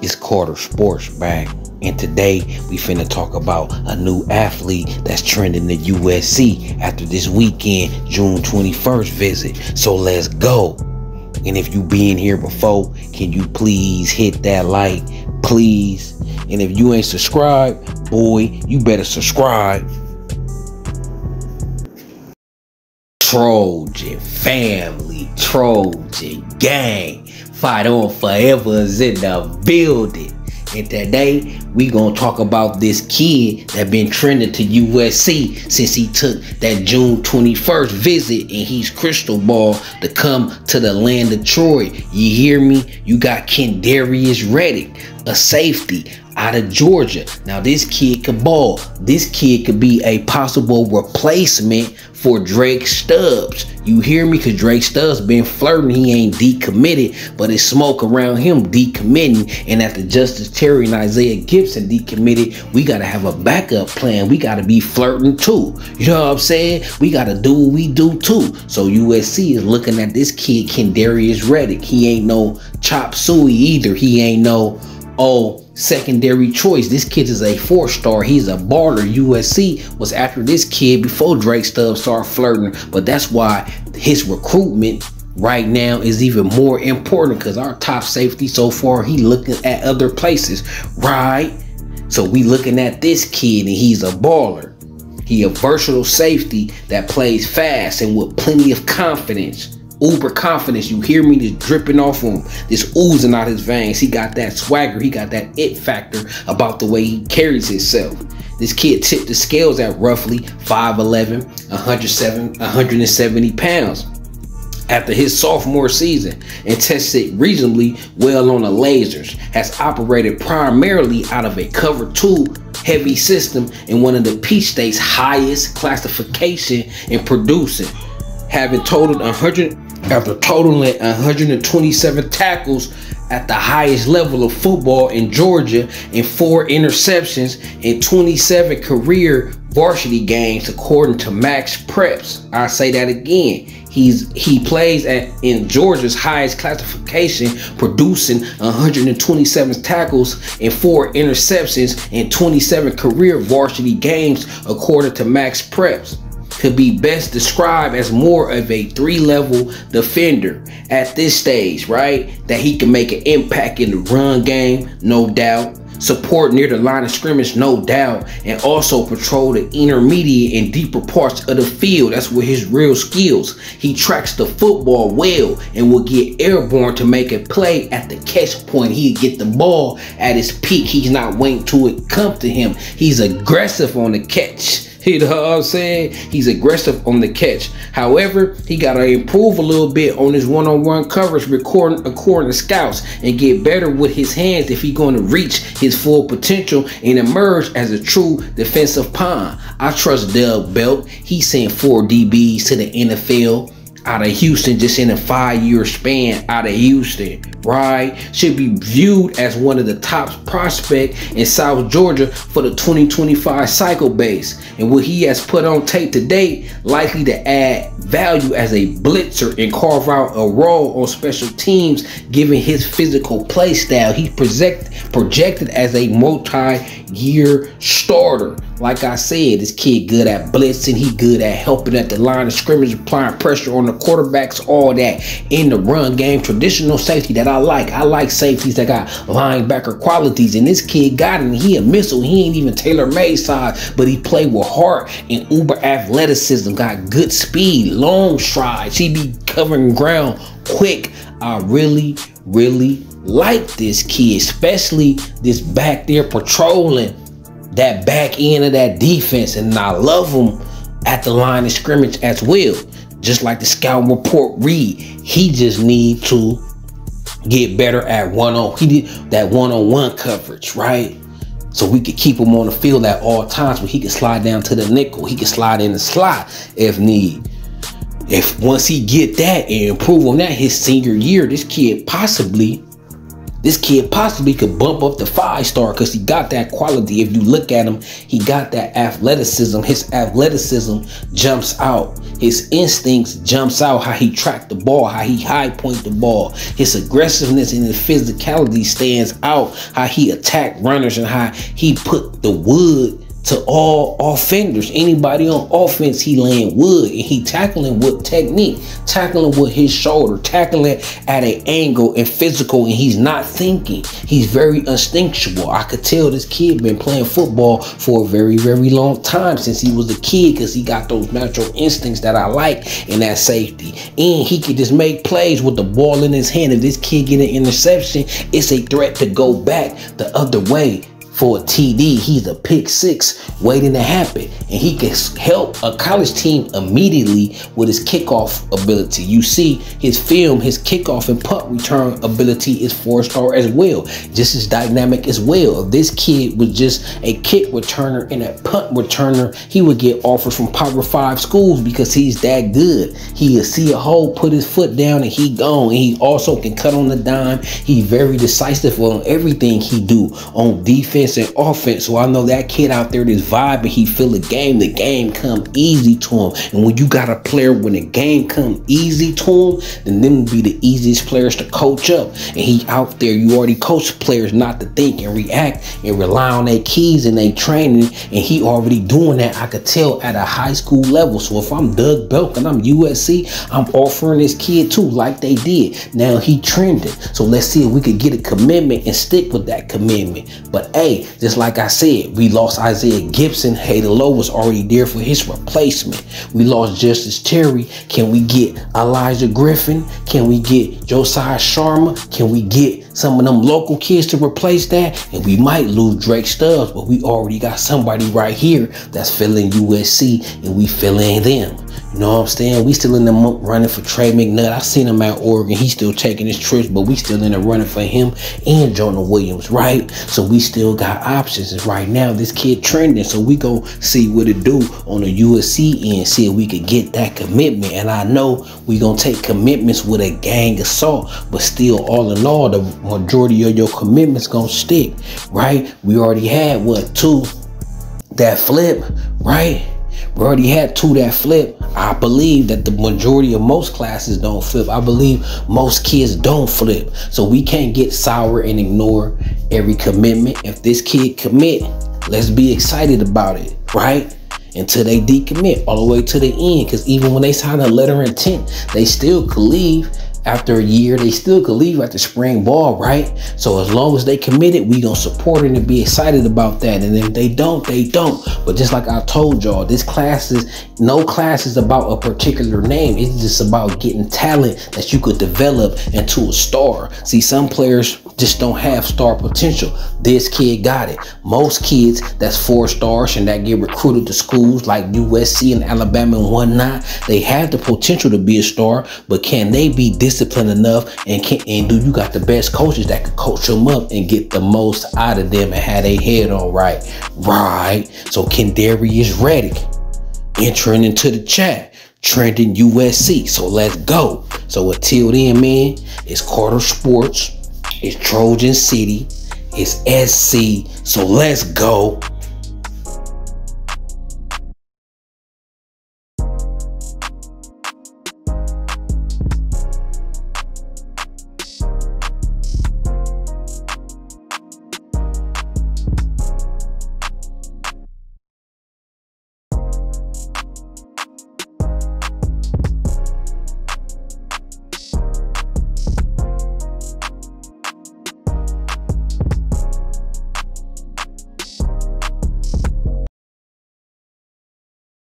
It's Carter Sports back, and today we finna talk about a new athlete that's trending at USC after this weekend, June 21st visit. So let's go. And if you been here before, can you please hit that like, please? And if you ain't subscribed, boy, you better subscribe. Trojan family, Trojan gang, fight on forever is in the building. And today we gonna talk about this kid that been trending to USC since he took that June 21st visit, and he's crystal ball to come to the land of Troy. You hear me? You got Kendarious Reddick, a safety out of Georgia. Now this kid can ball. This kid could be a possible replacement for Drake Stubbs. You hear me? Because Drake Stubbs been flirting. He ain't decommitted, but it's smoke around him decommitting. And after Justice Terry and Isaiah Gibson decommitted, we got to have a backup plan. We got to be flirting too. You know what I'm saying? We got to do what we do too. So USC is looking at this kid, Kendarious Reddick. He ain't no chop suey either. He ain't no, secondary choice. This kid is a 4-star. He's a baller. USC was after this kid before Drake Stubbs started flirting, but that's why his recruitment right now is even more important, because our top safety so far, he looking at other places, right? So we looking at this kid, and he's a baller. He a versatile safety that plays fast and with plenty of confidence. Uber confidence, you hear me? Just dripping off him, this oozing out his veins. He got that swagger, he got that it factor about the way he carries himself. This kid tipped the scales at roughly 5'11", 170 pounds after his sophomore season, and tested reasonably well on the lasers. Has operated primarily out of a cover 2 heavy system in one of the Peach State's highest classification in producing, having totaled 127 tackles at the highest level of football in Georgia, and 4 interceptions in 27 career varsity games, according to Max Preps. I say that again. He plays in Georgia's highest classification, producing 127 tackles and 4 interceptions in 27 career varsity games, according to Max Preps. Could be best described as more of a 3-level defender at this stage, right? That he can make an impact in the run game, no doubt. Support near the line of scrimmage, no doubt. And also patrol the intermediate and deeper parts of the field. That's where his real skills. He tracks the football well and will get airborne to make a play at the catch point. He'll get the ball at his peak. He's not waiting till it come to him. He's aggressive on the catch. You know what I'm saying? He's aggressive on the catch. However, he got to improve a little bit on his one-on-one coverage, according to scouts, and get better with his hands if he's going to reach his full potential and emerge as a true defensive pawn. I trust Dub Belt. He sent 4 DBs to the NFL out of Houston just in a 5-year span out of Houston, right? Should be viewed as one of the top prospects in South Georgia for the 2025 cycle base. And what he has put on tape to date, likely to add value as a blitzer and carve out a role on special teams, given his physical play style. He's projected as a multi-year starter. Like I said, this kid good at blitzing. He good at helping at the line of scrimmage, applying pressure on the quarterbacks, all that in the run game. Traditional safety that I like. I like safeties that got linebacker qualities, and this kid got it. And he a missile. He ain't even tailor-made size, but he played with heart and uber athleticism. Got good speed, long strides. He be covering ground quick. I really like this kid, especially this back there patrolling that back end of that defense, and I love him at the line of scrimmage as well. Just like the scout report read, he just need to get better at one-on-one coverage, right? So we could keep him on the field at all times, but he can slide down to the nickel. He can slide in the slot if need. If once he get that and improve on that his senior year, this kid possibly This kid possibly could bump up to 5-star because he got that quality. If you look at him, he got that athleticism. His athleticism jumps out. His instincts jumps out. How he tracked the ball, how he high point the ball. His aggressiveness and his physicality stands out. How he attacked runners and how he put the wood to all offenders. Anybody on offense, he laying wood, and he tackling with technique, tackling with his shoulder, tackling at an angle and physical, and he's not thinking. He's very instinctual. I could tell this kid been playing football for a very, very long time, since he was a kid, because he got those natural instincts that I like and that safety. And he could just make plays with the ball in his hand. If this kid get an interception, it's a threat to go back the other way for a TD. He's a pick 6 waiting to happen, and he can help a college team immediately with his kickoff ability. You see his film, his kickoff and punt return ability is 4-star as well, just as dynamic as well. If this kid was just a kick returner and a punt returner, he would get offers from Power 5 schools because he's that good. He'll see a hole, put his foot down, and he gone. And he also can cut on the dime. He's very decisive on everything he do on defense and offense. So I know that kid out there is vibing. He feel the game come easy to him. And when you got a player, when the game come easy to him, then them be the easiest players to coach up. And he out there, you already coach players not to think and react and rely on their keys and their training, and he already doing that. I could tell at a high school level. So if I'm Doug Belk and I'm USC, I'm offering this kid too, like they did. Now he trending. So let's see if we could get a commitment and stick with that commitment. But hey, just like I said, we lost Isaiah Gibson. Hayden Lowe was already there for his replacement. We lost Justice Terry. Can we get Elijah Griffin? Can we get Josiah Sharma? Can we get some of them local kids to replace that? And we might lose Drake Stubbs, but we already got somebody right here that's filling USC, and we filling them. You know what I'm saying? We still in the running for Trey McNutt. I seen him at Oregon. He's still taking his trips, but we still in the running for him and Jonah Williams, right? So we still got options. And right now, this kid trending. So we go see what it do on the USC end, see if we could get that commitment. And I know we gonna take commitments with a gang assault, but still, all in all, the majority of your commitments gonna stick, right? We already had, what, 2 that flip, right? We already had 2 that flip. I believe that the majority of most classes don't flip. I believe most kids don't flip. So we can't get sour and ignore every commitment. If this kid commit, let's be excited about it, right? Until they decommit all the way to the end. Because even when they sign a letter of intent, they still could leave. After a year, they still could leave after spring ball, right? So as long as they committed, we gonna support it and be excited about that. And if they don't, they don't. But just like I told y'all, this class is, no class is about a particular name. It's just about getting talent that you could develop into a star. See, some players just don't have star potential. This kid got it. Most kids that's 4 stars and that get recruited to schools like USC and Alabama and whatnot, they have the potential to be a star, but can they be disciplined enough, and do you got the best coaches that could coach them up and get the most out of them and have their head on right? So Kendarious Reddick entering into the chat, trending USC. So let's go. So until then, man, it's Carter Sports, it's Trojan City, it's SC. So let's go.